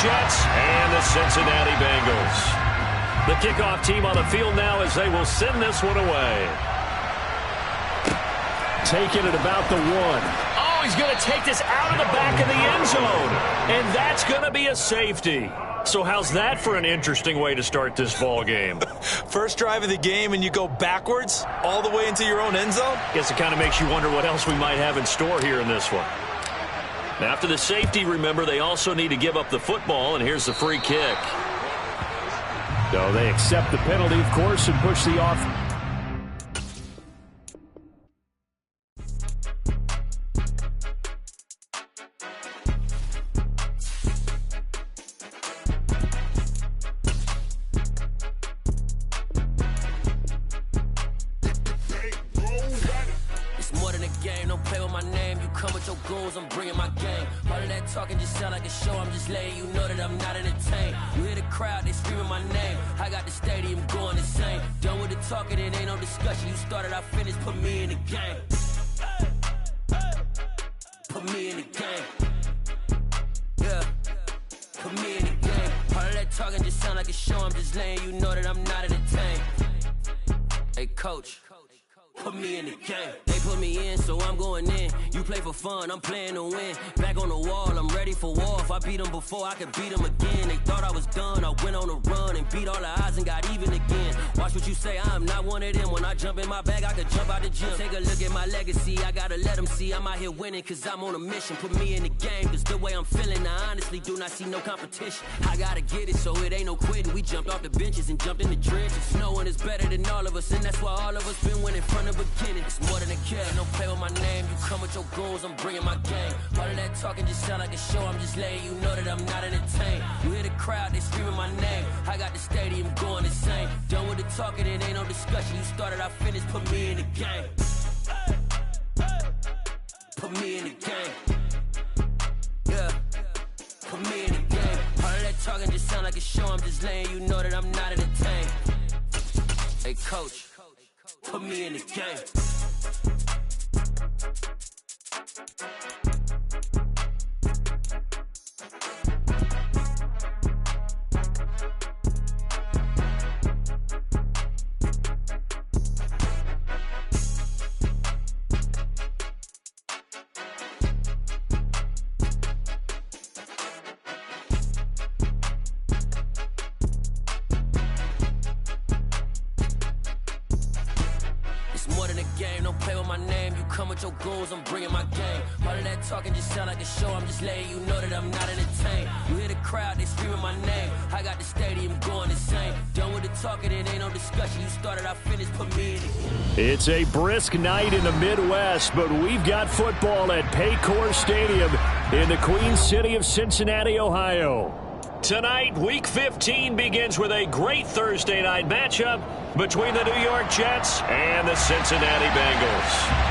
Jets and the Cincinnati Bengals. The kickoff team on the field now as they will send this one away. Taking it about the 1. Oh, he's going to take this out of the back of the end zone. And that's going to be a safety. So how's that for an interesting way to start this ball game? First drive of the game and you go backwards all the way into your own end zone? Guess it kind of makes you wonder what else we might have in store here in this one. After the safety, remember, they also need to give up the football, and here's the free kick. So they accept the penalty, of course, and push the off. I'm bringing my game. All of that talking just sound like a show. I'm just letting you know that I'm not entertained. You hear the crowd, they screaming my name. I got the stadium going insane. Done with the talking, it ain't no discussion. You started, I finished, put me in the game. Put me in the game. Yeah. Put me in the game. All of that talking just sound like a show. I'm just letting you know that I'm not entertained. Hey, coach. Put me in the game. They put me in, so I'm going in. You play for fun, I'm playing to win. Back on the wall, I'm ready for war. If I beat them before, I could beat them again. They thought I was done, I went on a run and beat all the odds and got even again. Watch what you say, I'm not one of them. When I jump in my bag, I could jump out the gym. Take a look at my legacy, I gotta let them see I'm out here winning, cause I'm on a mission. Put me in the game, cause the way I'm feeling, I honestly do not see no competition. I gotta get it, so it ain't no quitting. We jumped off the benches and jumped in the trenches. No one is better than all of us, and that's why all of us been winning from the beginning. It's more than a kill, don't play with my name. You come with your goons, I'm bringing my game. All of that talking just sound like a show. I'm just letting you know that I'm not entertained. You hear the crowd, they screaming my name. I got the stadium going insane. Done with the talking, it ain't no discussion. You started, I finished, put me in the game. Put me in the game. Yeah. Put me in the game. All of that talking just sound like a show. I'm just letting you know that I'm not entertained. Hey, coach. Put me in the game. Your goals, I'm bringing my game. All of that talking just sound like a show. I'm just letting you know that I'm not entertained. You hear the crowd, they screaming my name. I got the stadium going insane. Done with the talking, it ain't no discussion. You started, I finished, put me in it. It's a brisk night in the Midwest, but we've got football at Paycor Stadium in the Queen City of Cincinnati, Ohio. Tonight, Week 15 begins with a great Thursday night matchup between the New York Jets and the Cincinnati Bengals.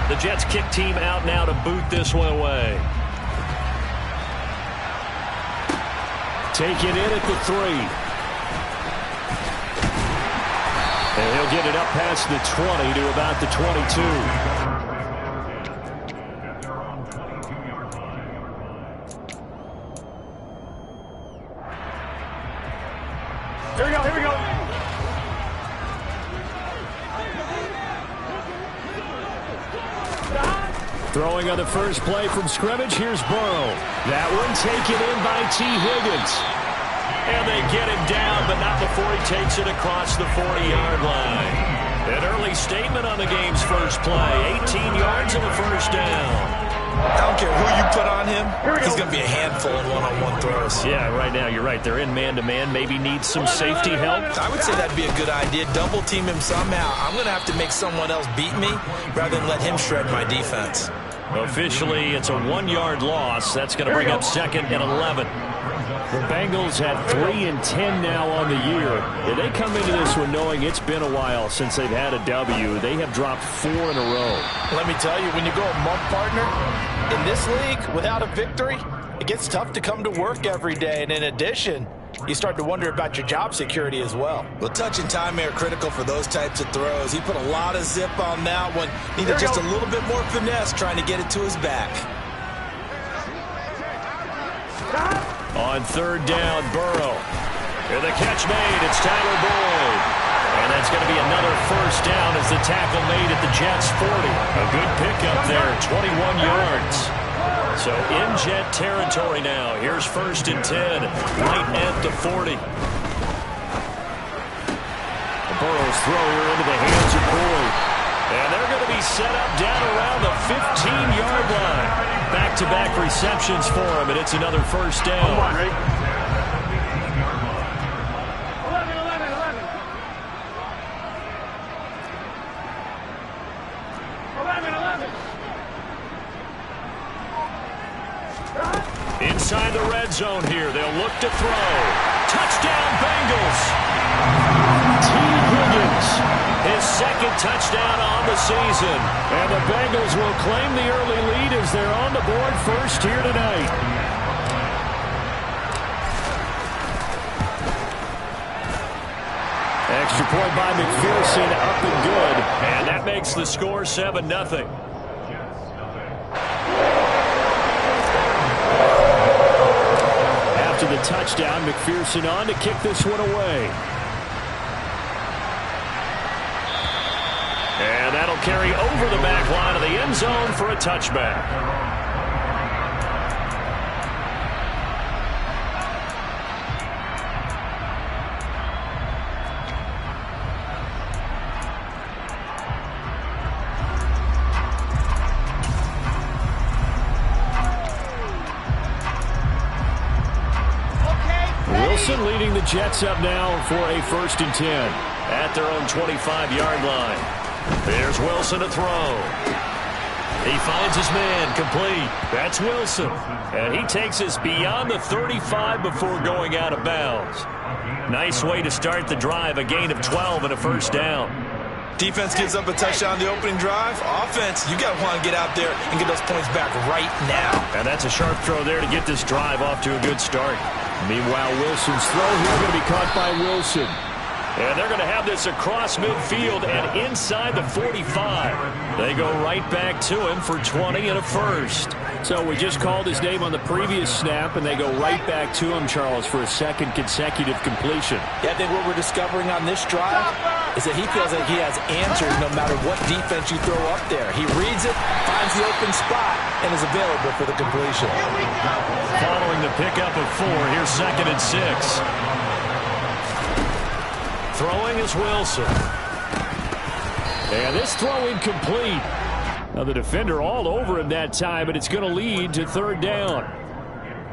The Jets kick team out now to boot this one away. Taken in at the 3. And he'll get it up past the 20 to about the 22. Here we go, here we go. Throwing on the first play from scrimmage, here's Burrow. That one taken in by T. Higgins. And they get him down, but not before he takes it across the 40-yard line. An early statement on the game's first play. 18 yards and a first down. I don't care who you put on him, he's going to be a handful in one-on-one throws. Yeah, right now you're right. They're in man-to-man. Maybe need some safety help. I would say that'd be a good idea. Double team him somehow. I'm going to have to make someone else beat me rather than let him shred my defense. Officially, it's a 1-yard loss. That's going to bring up 2nd and 11. The Bengals had 3 and 10 now on the year. And they come into this one knowing it's been a while since they've had a W. They have dropped 4 in a row. Let me tell you, when you go a month partner, in this league, without a victory, it gets tough to come to work every day. And in addition, you start to wonder about your job security as well. Well, touch and time are critical for those types of throws. He put a lot of zip on that one. Needed just a little bit more finesse trying to get it to his back. On third down, Burrow. And the catch made. It's Tyler Boyd. And that's going to be another first down as the tackle made at the Jets' 40. A good pickup there, 21 yards. So in Jet territory now. Here's 1st and 10, right at the 40. Burrow's throw here into the hands of Boyd. And they're going to be set up down around the 15-yard line. Back-to-back receptions for him, and it's another first down. Inside the red zone here. They'll look to throw. Touchdown, Bengals. T. Higgins, his second touchdown on the season. And the Bengals will claim the early lead as they're on the board first here tonight. Extra point by McPherson, up and good. And that makes the score 7-0. After the touchdown, McPherson on to kick this one away. And that'll carry over the back line of the end zone for a touchback. Wilson leading the Jets up now for a 1st and 10 at their own 25-yard line. There's Wilson to throw. He finds his man, complete. That's Wilson. And he takes us beyond the 35 before going out of bounds. Nice way to start the drive, a gain of 12 and a first down. Defense gives up a touchdown the opening drive. Offense, you got to want to get out there and get those points back right now. And that's a sharp throw there to get this drive off to a good start. Meanwhile, Wilson's throw here going to be caught by Wilson. And they're going to have this across midfield and inside the 45. They go right back to him for 20 and a first. So we just called his name on the previous snap, and they go right back to him, Charles, for a second consecutive completion. Yeah, I think what we're discovering on this drive is that he feels like he has answers no matter what defense you throw up there. He reads it, finds the open spot, and is available for the completion. Following the pickup of 4, here's 2nd and 6. Throwing is Wilson. And this throw incomplete. Now the defender all over him that time, but it's going to lead to 3rd down.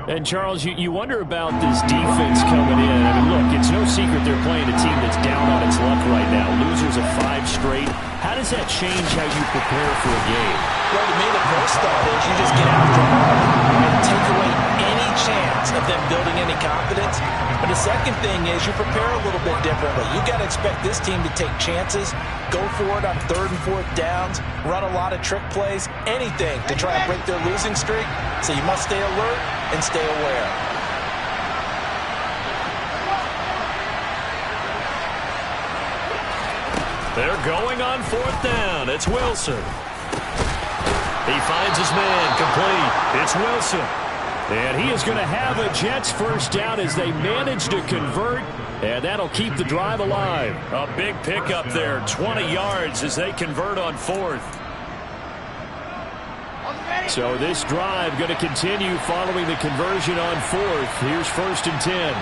And, Charles, you wonder about this defense coming in. I mean, look, it's no secret they're playing a team that's down on its luck right now. Losers of 5 straight. How does that change how you prepare for a game? Well, to me, the first thought is you just get after them and take away any chance of them building any confidence. But the second thing is you prepare a little bit differently. You got to expect this team to take chances, go for it on 3rd and 4th downs, run a lot of trick plays, anything to try and break their losing streak. So you must stay alert and stay aware. They're going on 4th down. It's Wilson. He finds his man, complete. It's Wilson. And he is going to have a Jets first down as they manage to convert, and that'll keep the drive alive. A big pickup there, 20 yards as they convert on 4th. So this drive going to continue following the conversion on 4th. Here's 1st and 10.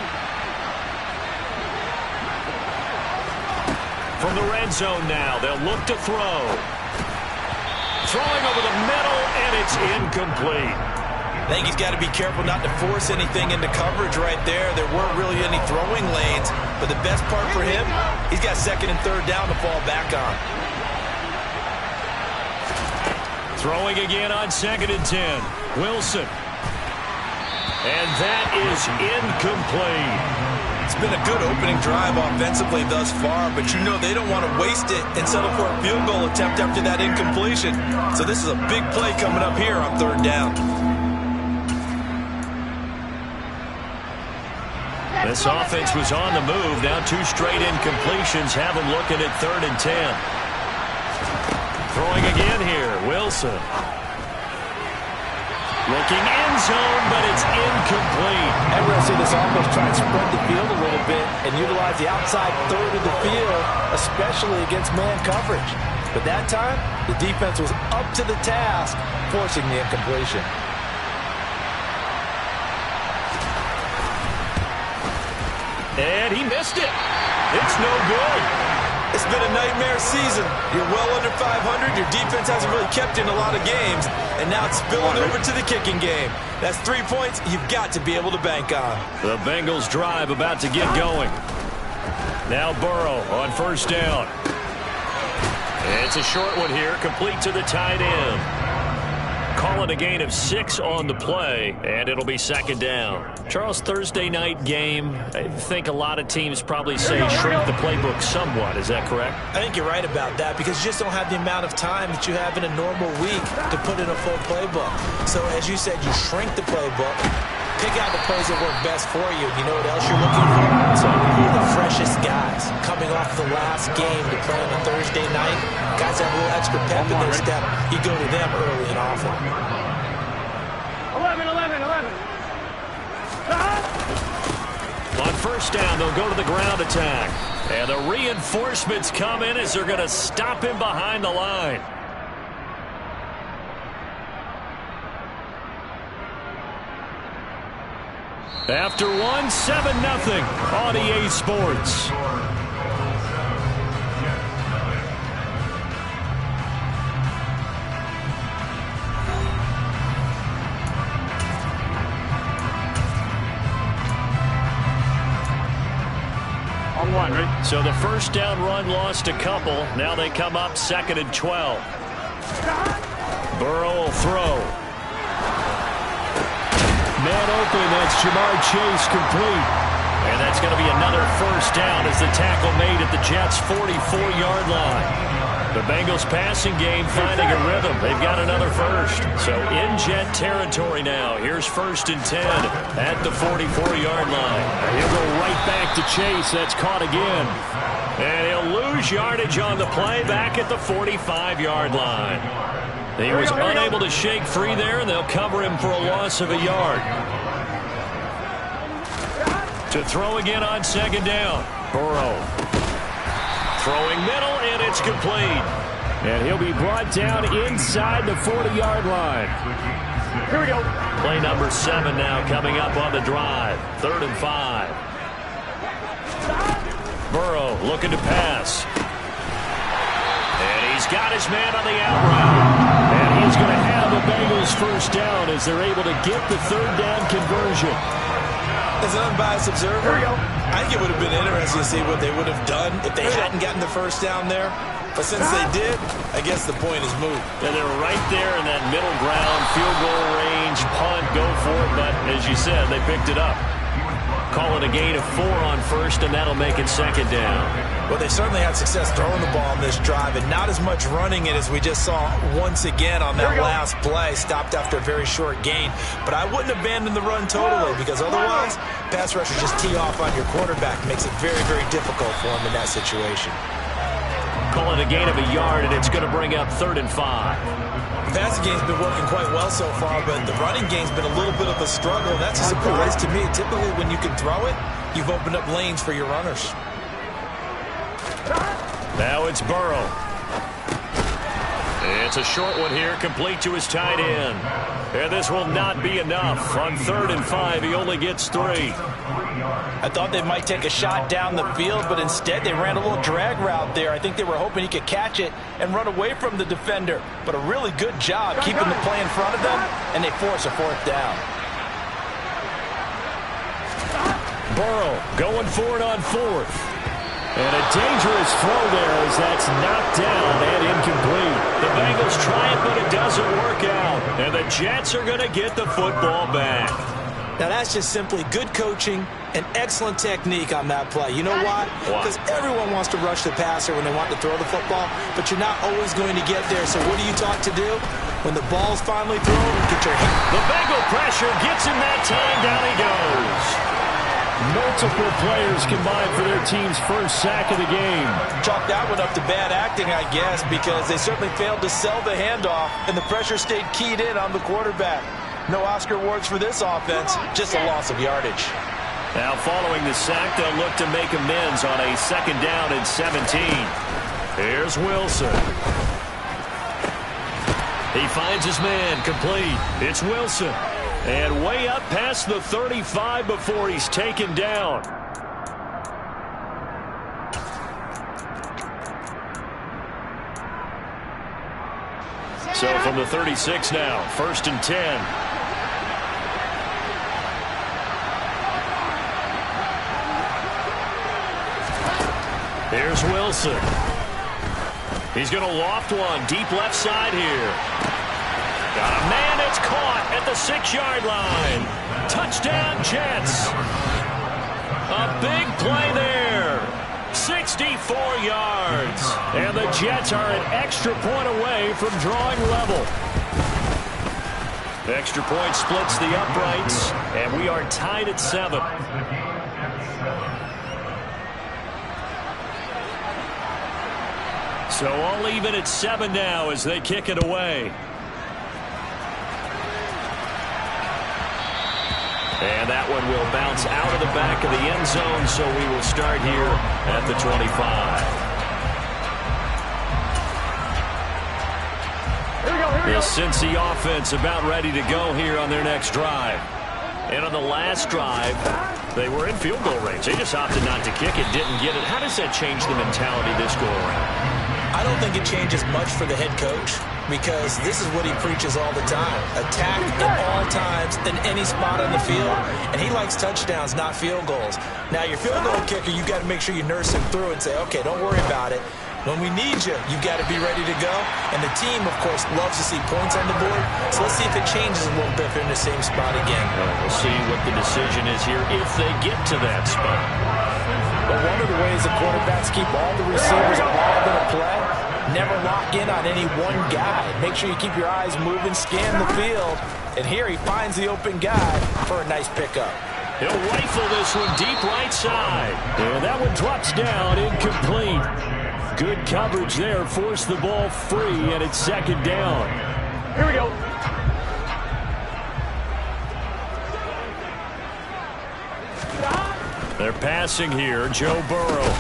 From the red zone now, they'll look to throw. Throwing over the middle, and it's incomplete. I think he's got to be careful not to force anything into coverage right there. There weren't really any throwing lanes, but the best part for him, he's got 2nd and 3rd down to fall back on. Throwing again on 2nd and 10. Wilson. And that is incomplete. It's been a good opening drive offensively thus far, but you know they don't want to waste it and settle for a field goal attempt after that incompletion. So this is a big play coming up here on 3rd down. This offense was on the move. Now 2 straight incompletions have them looking at 3rd and 10. Throwing again here, Wilson. Looking end zone, but it's incomplete. And we're going to see this offense try and spread the field a little bit and utilize the outside third of the field, especially against man coverage. But that time, the defense was up to the task, forcing the incompletion. And he missed it. It's no good. It's been a nightmare season. You're well under 500. Your defense hasn't really kept you in a lot of games. And now it's spilling over to the kicking game. That's 3 points you've got to be able to bank on. The Bengals drive about to get going. Now Burrow on first down. It's a short one here, complete to the tight end. Calling a gain of 6 on the play, and it'll be second down. Charles, Thursday night game, I think a lot of teams probably say shrink the playbook somewhat. Is that correct? I think you're right about that because you just don't have the amount of time that you have in a normal week to put in a full playbook. So as you said, you shrink the playbook, pick out the plays that work best for you. You know what else you're looking for? So the freshest guys coming off the last game to play on a Thursday night. Guys have a little extra pep in their step. You go to them early and often. 11. On first down, they'll go to the ground attack. And the reinforcements come in as they're going to stop him behind the line. After one, 7-0 on EA Sports. On one, right? So the first down run lost a couple. Now they come up 2nd and 12. Burrow will throw. Man open, that's Jamar Chase complete. And that's going to be another first down as the tackle made at the Jets' 44-yard line. The Bengals passing game finding a rhythm. They've got another first. So in Jet territory now. Here's 1st and 10 at the 44-yard line. He'll go right back to Chase. That's caught again. And he'll lose yardage on the play back at the 45-yard line. He was unable to shake free there, and they'll cover him for a loss of a yard. To throw again on 2nd down. Burrow. Throwing middle, and it's complete. And he'll be brought down inside the 40-yard line. Here we go. Play number 7 now coming up on the drive. 3rd and 5. Burrow looking to pass. And he's got his man on the out route. And he's going to have the Bengals first down as they're able to get the 3rd down conversion. As an unbiased observer, I think it would have been interesting to see what they would have done if they hadn't gotten the first down there. But since they did, I guess the point is moot. And they're right there in that middle ground, field goal range, punt, go for it. But as you said, they picked it up. Call it a gain of 4 on first, and that'll make it 2nd down. Well, they certainly had success throwing the ball on this drive, and not as much running it as we just saw once again on that last play. Stopped after a very short gain. But I wouldn't abandon the run totally, because otherwise, pass rushers just tee off on your quarterback. Makes it very, very difficult for him in that situation. Call it a gain of a yard, and it's going to bring up 3rd and 5. The passing game's been working quite well so far, but the running game's been a little bit of a struggle. That's a surprise to me. Typically, when you can throw it, you've opened up lanes for your runners. Now it's Burrow. It's a short one here, complete to his tight end. And this will not be enough. On 3rd and 5, he only gets 3. I thought they might take a shot down the field, but instead they ran a little drag route there. I think they were hoping he could catch it and run away from the defender. But a really good job keeping the play in front of them, and they force a 4th down. Burrow going for it on 4th. And a dangerous throw there as that's knocked down and incomplete. The Bengals try it, but it doesn't work out. And the Jets are going to get the football back. Now, that's just simply good coaching and excellent technique on that play. You know why? Because everyone wants to rush the passer when they want to throw the football, but you're not always going to get there. So what are you taught to do? When the ball's finally thrown, get your hand. The Bengal pressure gets him that time. Down he goes. Multiple players combined for their team's first sack of the game. Chalk that one up to bad acting, I guess, because they certainly failed to sell the handoff, and the pressure stayed keyed in on the quarterback. No Oscar awards for this offense, just a loss of yardage. Now following the sack, they'll look to make amends on a 2nd down and 17. Here's Wilson. He finds his man, complete. It's Wilson. And way up past the 35 before he's taken down. So from the 36 now, 1st and 10. Here's Wilson. He's going to loft one deep left side here. Got a man that's caught at the 6-yard line. Touchdown, Jets. A big play there. 64 yards. And the Jets are an extra point away from drawing level. The extra point splits the uprights, and we are tied at 7. So all even at 7 now as they kick it away. And that one will bounce out of the back of the end zone, so we will start here at the 25. The Cincy offense about ready to go here on their next drive. And on the last drive, they were in field goal range. They just opted not to kick it, didn't get it. How does that change the mentality this go around? I don't think it changes much for the head coach because this is what he preaches all the time. Attack at all times in any spot on the field, and he likes touchdowns, not field goals. Now, your field goal kicker, you got to make sure you nurse him through and say, okay, don't worry about it. When we need you, you've got to be ready to go. And the team, of course, loves to see points on the board. So let's see if it changes a little bit if they're in the same spot again. We'll see what the decision is here if they get to that spot. But one of the ways the quarterbacks keep all the receivers involved in a play, never lock in on any one guy. Make sure you keep your eyes moving, scan the field. And here he finds the open guy for a nice pickup. He'll rifle this one deep right side. And that one drops down, incomplete. Good coverage there, forced the ball free, and it's 2nd down. Here we go. They're passing here, Joe Burrow.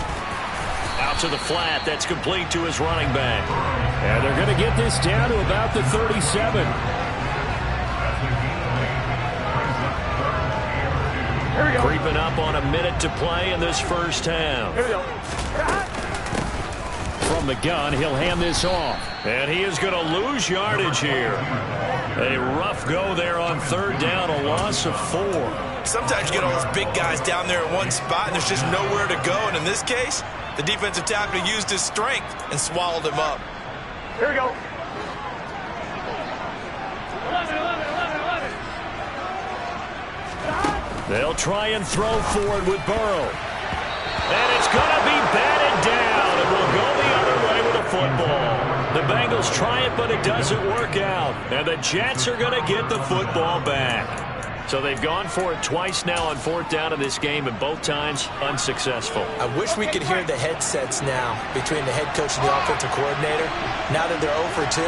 Out to the flat, that's complete to his running back. And they're going to get this down to about the 37. Here we go. Creeping up on a minute to play in this first half. Here we go. From the gun, he'll hand this off. And he is going to lose yardage here. A rough go there on 3rd down, a loss of 4. Sometimes you get all those big guys down there in one spot, and there's just nowhere to go. And in this case, the defensive tackle used his strength and swallowed him up. Here we go. 11. They'll try and throw forward with Burrow. And it's going to be batted down. It will go the other way with a football. The Bengals try it, but it doesn't work out. And the Jets are going to get the football back. So they've gone for it twice now on 4th down in this game, and both times unsuccessful. I wish we could hear the headsets now between the head coach and the offensive coordinator. Now that they're 0 for 2,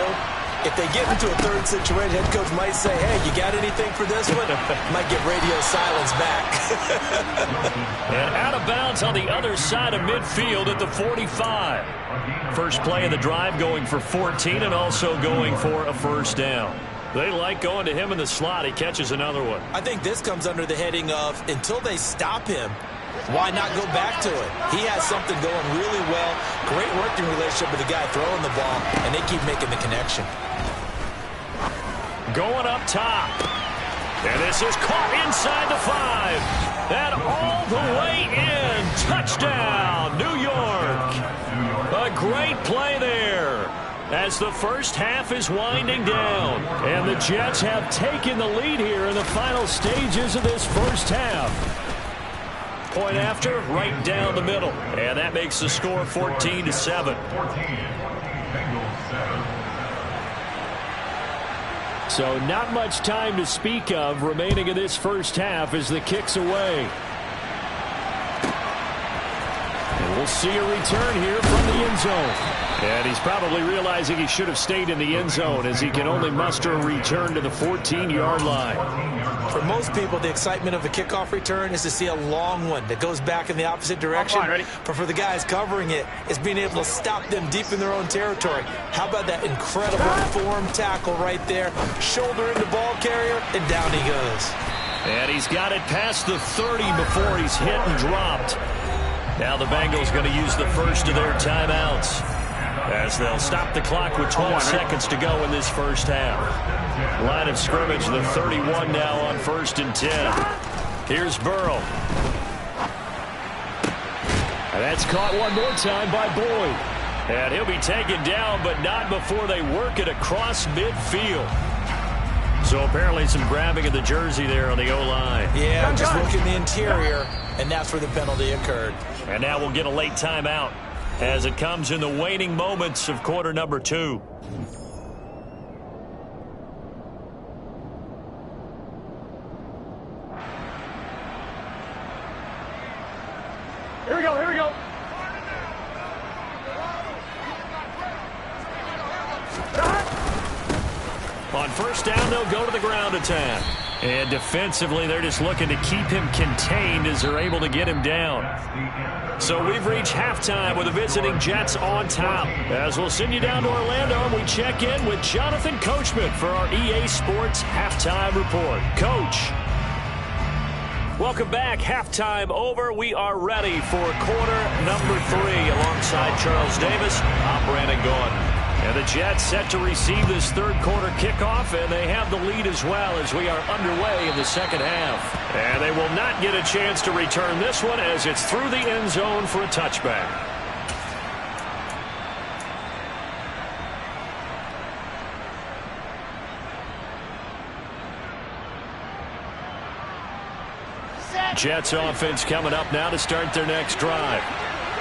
if they get into a 3rd situation, head coach might say, hey, you got anything for this one? Might get radio silence back. And out of bounds on the other side of midfield at the 45. First play of the drive going for 14 and also going for a 1st down. They like going to him in the slot. He catches another one. I think this comes under the heading of until they stop him, why not go back to it? He has something going really well. Great working relationship with the guy throwing the ball, and they keep making the connection. Going up top. And this is caught inside the 5. And all the way in. Touchdown, New York. A great play there. As the first half is winding down. And the Jets have taken the lead here in the final stages of this first half. Point after, right down the middle. And that makes the score 14-7. So not much time to speak of remaining in this first half as the kick's away. And we'll see a return here from the end zone. And he's probably realizing he should have stayed in the end zone as he can only muster a return to the 14-yard line. For most people, the excitement of a kickoff return is to see a long one that goes back in the opposite direction. But for the guys covering it, it's being able to stop them deep in their own territory. How about that incredible form tackle right there? Shoulder in the ball carrier, and down he goes. And he's got it past the 30 before he's hit and dropped. Now the Bengals going to use the first of their timeouts, as they'll stop the clock with 12 seconds to go in this first half. Line of scrimmage, the 31 now on 1st and 10. Here's Burrow. And that's caught one more time by Boyd. And he'll be taken down, but not before they work it across midfield. So apparently some grabbing of the jersey there on the O-line. Yeah, just look in the interior, and that's where the penalty occurred. And now we'll get a late timeout as it comes in the waning moments of quarter number 2. Here we go, here we go. On first down, they'll go to the ground attack. And defensively, they're just looking to keep him contained as they're able to get him down. So we've reached halftime with the visiting Jets on top. As we'll send you down to Orlando, and we check in with Jonathan Coachman for our EA Sports Halftime Report. Coach. Welcome back. Halftime over. We are ready for quarter number 3 alongside Charles Davis. I'm Brandon Gordon. And the Jets set to receive this third quarter kickoff, and they have the lead as well as we are underway in the second half. And they will not get a chance to return this one as it's through the end zone for a touchback. Jets offense coming up now to start their next drive.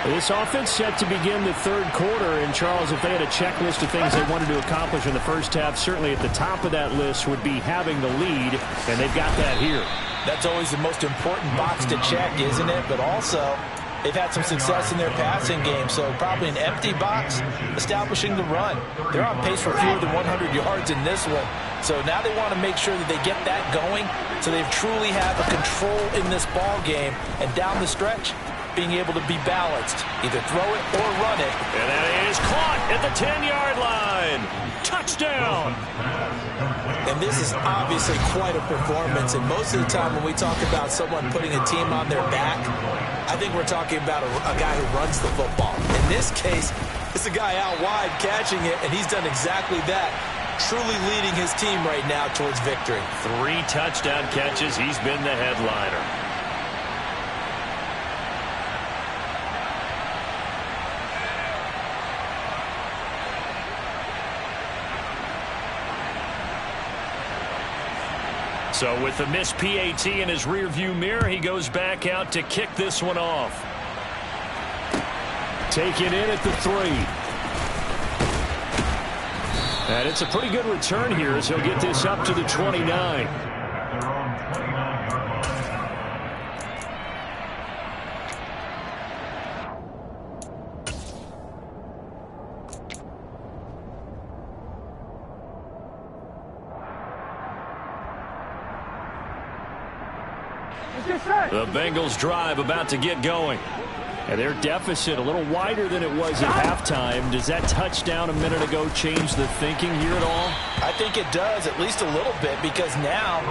This offense set to begin the third quarter, and Charles, if they had a checklist of things they wanted to accomplish in the first half, certainly at the top of that list would be having the lead, and they've got that here. That's always the most important box to check, isn't it? But also, they've had some success in their passing game, so probably an empty box establishing the run. They're on pace for fewer than 100 yards in this one, so now they want to make sure that they get that going so they truly have a control in this ball game, and down the stretch, being able to be balanced, either throw it or run it. And that is caught at the 10-yard line. Touchdown. And this is obviously quite a performance, and most of the time when we talk about someone putting a team on their back, I think we're talking about a guy who runs the football. In this case, it's a guy out wide catching it, and he's done exactly that, truly leading his team right now towards victory. 3 touchdown catches. He's been the headliner. So with the missed PAT in his rearview mirror, he goes back out to kick this one off. Take it in at the 3. And it's a pretty good return here as he'll get this up to the 29. The Bengals drive about to get going. And their deficit a little wider than it was at halftime. Does that touchdown a minute ago change the thinking here at all? I think it does, at least a little bit, because now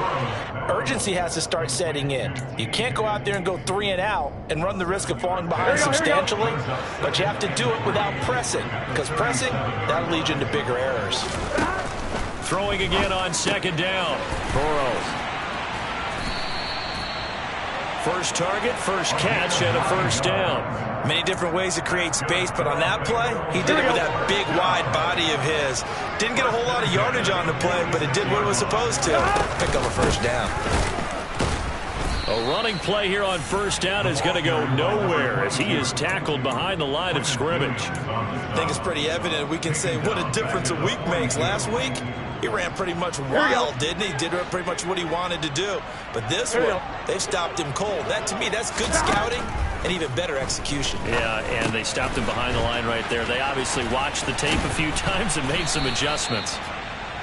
urgency has to start setting in. You can't go out there and go 3 and out and run the risk of falling behind substantially, but you have to do it without pressing, because pressing, that'll lead you into bigger errors. Throwing again on second down. Burrow. First target, first catch, and a first down. Many different ways to create space, but on that play, he did it with that big, wide body of his. Didn't get a whole lot of yardage on the play, but it did what it was supposed to. Pick up a first down. A running play here on first down is going to go nowhere as he is tackled behind the line of scrimmage. I think it's pretty evident. We can say what a difference a week makes. Last week, He ran pretty much wild, didn't he? Did pretty much what he wanted to do. But this one, they've stopped him cold. That, to me, that's good scouting and even better execution. Yeah, and they stopped him behind the line right there. They obviously watched the tape a few times and made some adjustments.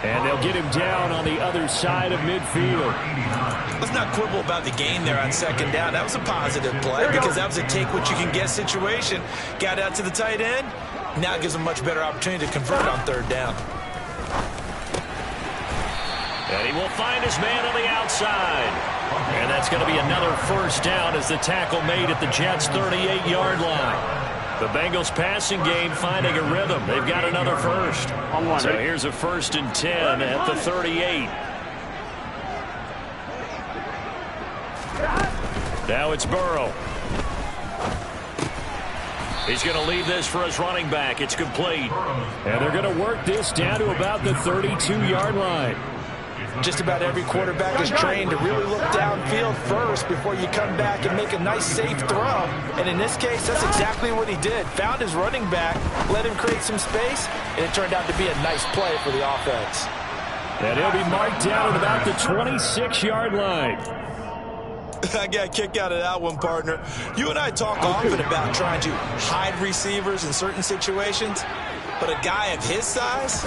And they'll get him down on the other side of midfield. Let's not quibble about the gain there on second down. That was a positive play because that was a take-what-you-can-get situation. Got out to the tight end. Now it gives him a much better opportunity to convert on third down. And he will find his man on the outside. And that's going to be another first down as the tackle made at the Jets' 38-yard line. The Bengals passing game finding a rhythm. They've got another first. So here's a 1st and 10 at the 38. Now it's Burrow. He's going to leave this for his running back. It's complete. And they're going to work this down to about the 32-yard line. Just about every quarterback is trained to really look downfield first before you come back and make a nice, safe throw. And in this case, that's exactly what he did. Found his running back, let him create some space, and it turned out to be a nice play for the offense. And he'll be marked down at about the 26-yard line. I got a kick out of that one, partner. You and I talk often about trying to hide receivers in certain situations, but a guy of his size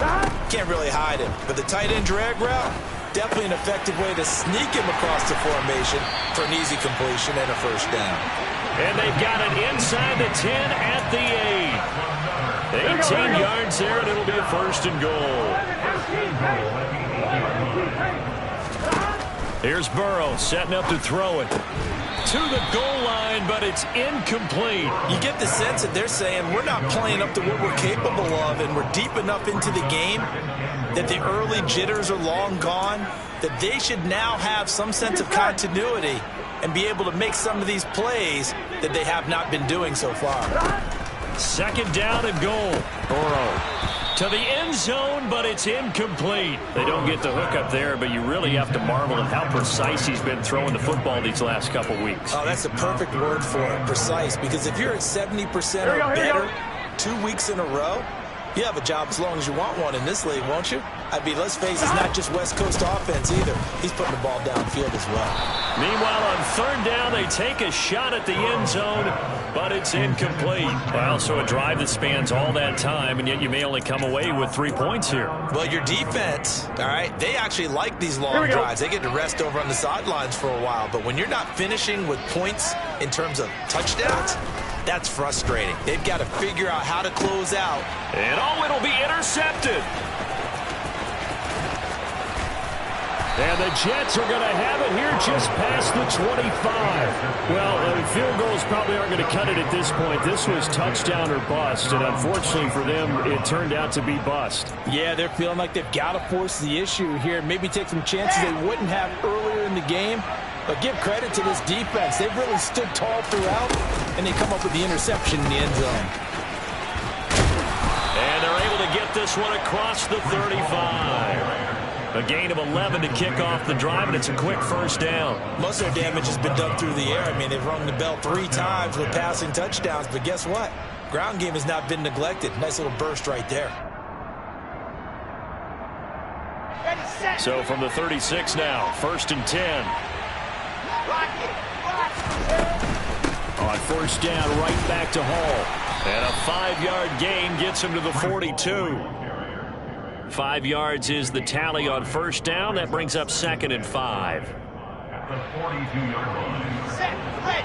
can't really hide him. But the tight end drag route, definitely an effective way to sneak him across the formation for an easy completion and a first down. And they've got it inside the 10 at the 8. 18 yards there, and it'll be a 1st and goal. Here's Burrow setting up to throw it to the goal line, but it's incomplete. You get the sense that they're saying we're not playing up to what we're capable of, and we're deep enough into the game that the early jitters are long gone, that they should now have some sense of continuity and be able to make some of these plays that they have not been doing so far. 2nd down and goal. Burrow to the end zone, but it's incomplete. They don't get the hook up there, but you really have to marvel at how precise he's been throwing the football these last couple weeks. Oh, that's the perfect word for it, precise, because if you're at 70% or better 2 weeks in a row, you have a job as long as you want one in this league, won't you? I mean, let's face it, it's not just West Coast offense either. He's putting the ball downfield as well. Meanwhile, on 3rd down, they take a shot at the end zone, but it's incomplete. Well, so a drive that spans all that time, and yet you may only come away with 3 points here. Well, your defense, all right, they actually like these long drives. They get to rest over on the sidelines for a while, but when you're not finishing with points in terms of touchdowns, that's frustrating. They've got to figure out how to close out. And it'll be intercepted. And the Jets are going to have it here just past the 25. Well, field goals probably aren't going to cut it at this point. This was touchdown or bust, and unfortunately for them, it turned out to be bust. Yeah, they're feeling like they've got to force the issue here. Maybe take some chances they wouldn't have earlier in the game. But give credit to this defense. They've really stood tall throughout, and they come up with the interception in the end zone. And they're able to get this one across the 35. A gain of 11 to kick off the drive, and it's a quick first down. Most of their damage has been done through the air. I mean, they've rung the bell 3 times with passing touchdowns, but guess what? Ground game has not been neglected. Nice little burst right there. So from the 36 now, 1st and 10. On 1st down, right back to Hall. And a 5-yard gain gets him to the 42. 5 yards is the tally on 1st down. That brings up 2nd and 5. At the 42-yard line. Set, play.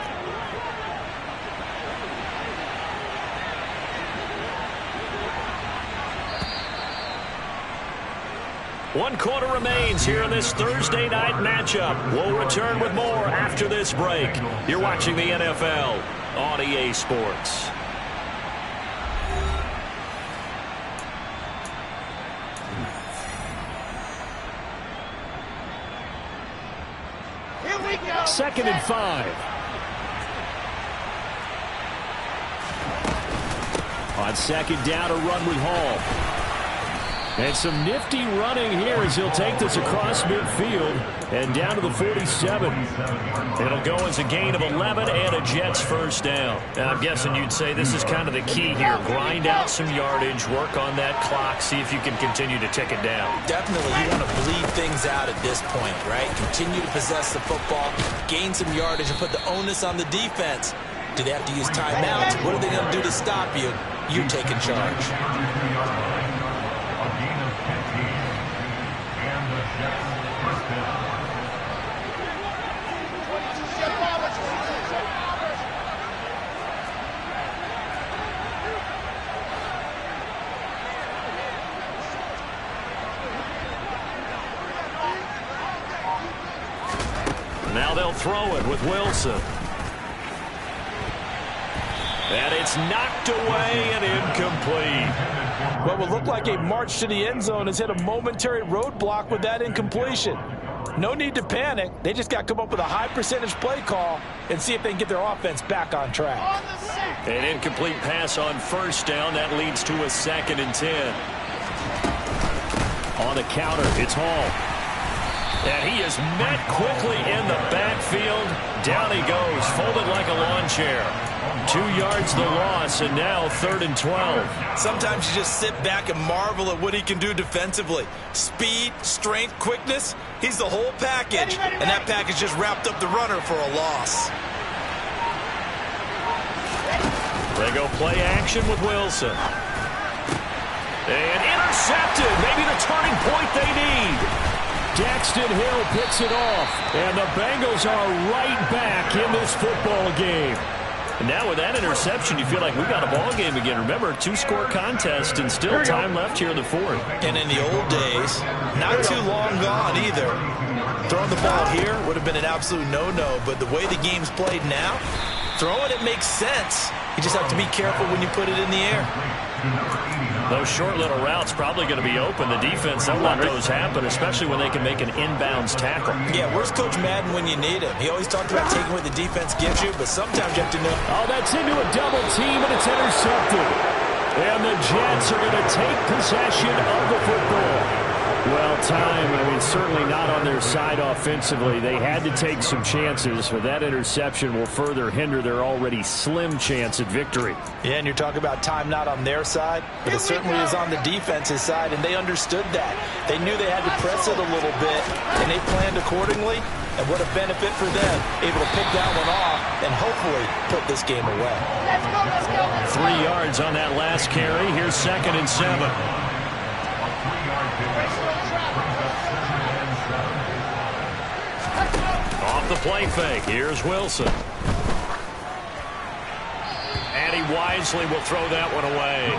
One quarter remains here in this Thursday night matchup. We'll return with more after this break. You're watching the NFL on EA Sports. Here we go. 2nd and 5. On 2nd down, a run with Hall. And some nifty running here as he'll take this across midfield and down to the 47. It'll go as a gain of 11 and a Jets first down. And I'm guessing you'd say this is kind of the key here. Grind out some yardage, work on that clock, see if you can continue to tick it down. Definitely, you want to bleed things out at this point, right? Continue to possess the football, gain some yardage, and put the onus on the defense. Do they have to use timeouts? What are they going to do to stop you? You're taking charge. Now they'll throw it with Wilson. And it's knocked away and incomplete. What will look like a march to the end zone has hit a momentary roadblock with that incompletion. No need to panic. They just got to come up with a high percentage play call and see if they can get their offense back on track. An incomplete pass on first down. That leads to a 2nd and 10. On the counter, it's Hall. And he is met quickly in the backfield. Down he goes, folded like a lawn chair. 2 yards the loss, and now 3rd and 12. Sometimes you just sit back and marvel at what he can do defensively. Speed, strength, quickness, he's the whole package. And that package just wrapped up the runner for a loss. They go play action with Wilson. And intercepted, maybe the turning point they need. Daxton Hill picks it off, and the Bengals are right back in this football game. And now with that interception, you feel like we've got a ball game again. Remember, 2-score contest and still time left here in the 4th. And in the old days, not too long gone either. Throwing the ball here would have been an absolute no-no, but the way the game's played now, throwing it makes sense. You just have to be careful when you put it in the air. Those short little routes probably going to be open. The defense, they'll let those happen, especially when they can make an inbounds tackle. Yeah, where's Coach Madden when you need him? He always talked about taking what the defense gives you, but sometimes you have to know. Oh, that's into a double team, and it's intercepted. And the Jets are going to take possession of the football. Well, time, certainly not on their side offensively. They had to take some chances, but that interception will further hinder their already slim chance at victory. Yeah, and you're talking about time not on their side, but it certainly is on the defense's side, and they understood that. They knew they had to press it a little bit, and they planned accordingly, and what a benefit for them, able to pick that one off and hopefully put this game away. 3 yards on that last carry. Here's 2nd and 7. Off the play fake. Here's Wilson. And he wisely will throw that one away.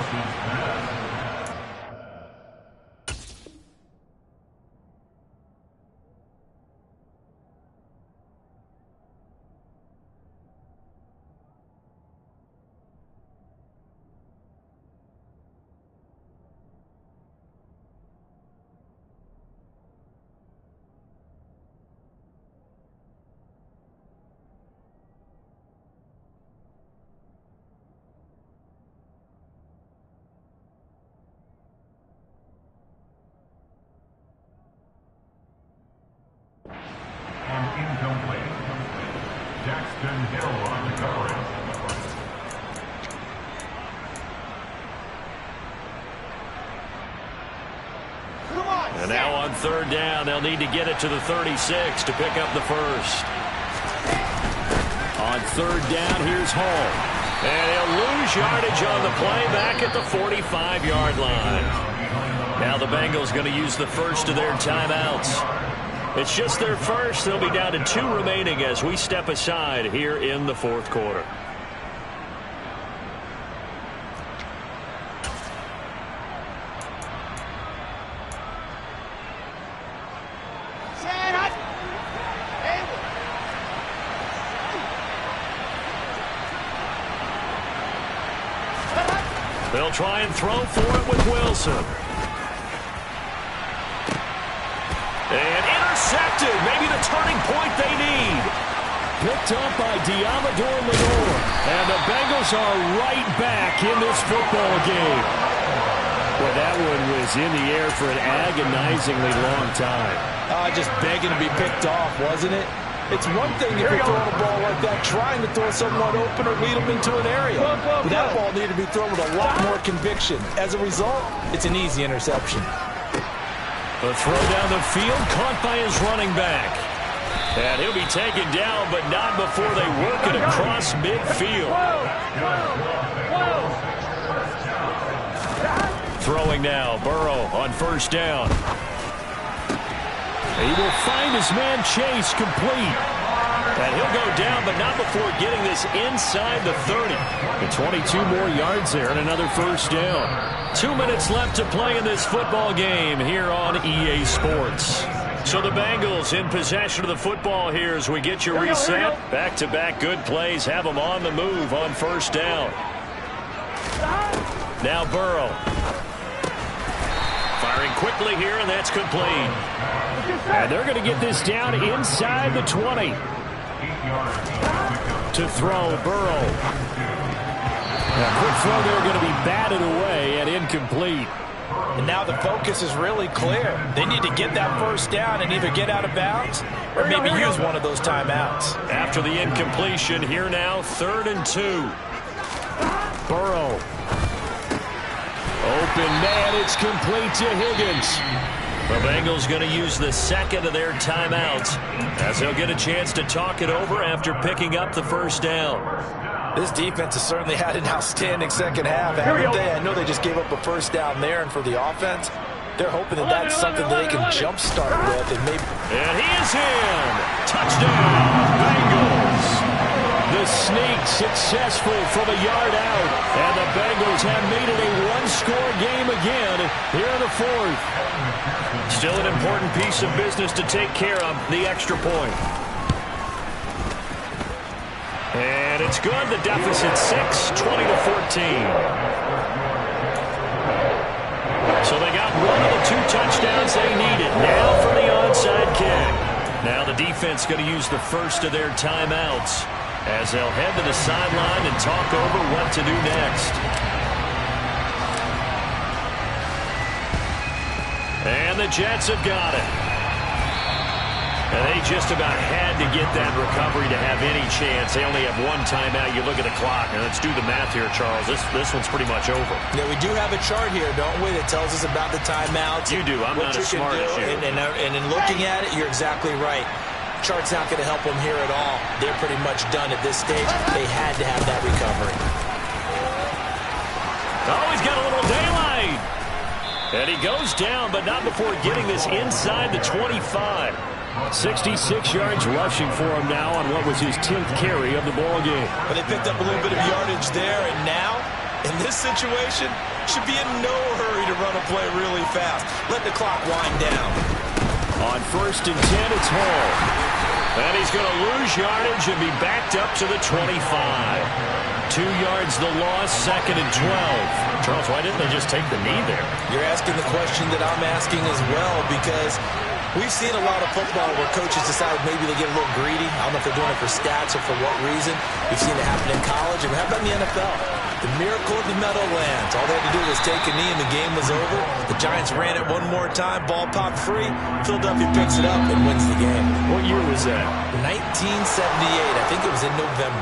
And now on 3rd down, they'll need to get it to the 36 to pick up the first. On 3rd down, here's Hall. And he'll lose yardage on the play back at the 45-yard line. Now the Bengals going to use the first of their timeouts. It's just their first. They'll be down to 2 remaining as we step aside here in the 4th quarter. They'll try and throw for it with Wilson. And intercepted. Maybe the turning point they need. Picked up by Diamador Lenore. And the Bengals are right back in this football game. Well, that one was in the air for an agonizingly long time. Just begging to be picked off, wasn't it? It's one thing if you're throwing a ball like that, trying to throw someone open or lead them into an area. But that ball needed to be thrown with a lot more conviction. As a result, it's an easy interception. The throw down the field, caught by his running back. And he'll be taken down, but not before they work it across midfield. Throwing now, Burrow on first down. He will find his man Chase complete. And he'll go down, but not before getting this inside the 30. And 22 more yards there and another first down. 2 minutes left to play in this football game here on EA Sports. So the Bengals in possession of the football here as we get you reset. Back-to-back good plays have them on the move on first down. Now Burrow. Firing quickly here, and that's complete. And they're going to get this down inside the 20. To throw, Burrow. A quick throw there going to be batted away and incomplete. And now the focus is really clear. They need to get that first down and either get out of bounds or maybe use one of those timeouts. After the incompletion, here now, 3rd and 2. Burrow. Open man, it's complete to Higgins. The Bengals going to use the second of their timeouts as they'll get a chance to talk it over after picking up the first down. This defense has certainly had an outstanding second half, haven't they? I know they just gave up a first down there, and for the offense, they're hoping that that's something that they can jumpstart with. And he is in. Touchdown, Bengals. The sneak successful from a yard out. And the Bengals have made it a one-score game again here in the 4th. Still an important piece of business to take care of, the extra point. And it's good. The deficit 6, 20-14. So they got one of the 2 touchdowns they needed. Now for the onside kick. Now the defense going to use the first of their timeouts as they'll head to the sideline and talk over what to do next. And the Jets have got it. And they just about had to get that recovery to have any chance. They only have 1 timeout. You look at the clock, and let's do the math here, Charles. This one's pretty much over. Yeah, we do have a chart here, don't we, that tells us about the timeouts. You do. I'm not as smart as you. And in looking at it, you're exactly right. Chart's not going to help them here at all. They're pretty much done at this stage. They had to have that recovery. Oh, he's got a little daylight. And he goes down, but not before getting this inside the 25. 66 yards rushing for him now on what was his 10th carry of the ball game. But they picked up a little bit of yardage there, and now, in this situation, should be in no hurry to run a play really fast. Let the clock wind down. On 1st and 10, it's Hall. And he's going to lose yardage and be backed up to the 25. 2 yards the loss, 2nd and 12. Charles, why didn't they just take the knee there? You're asking the question that I'm asking as well, because we've seen a lot of football where coaches decide maybe they get a little greedy. I don't know if they're doing it for stats or for what reason. We've seen it happen in college, and how about in the NFL? The miracle of the Meadowlands. All they had to do was take a knee, and the game was over. The Giants ran it one more time. Ball popped free. Philadelphia picks it up and wins the game. What year was that? 1978. I think it was in November.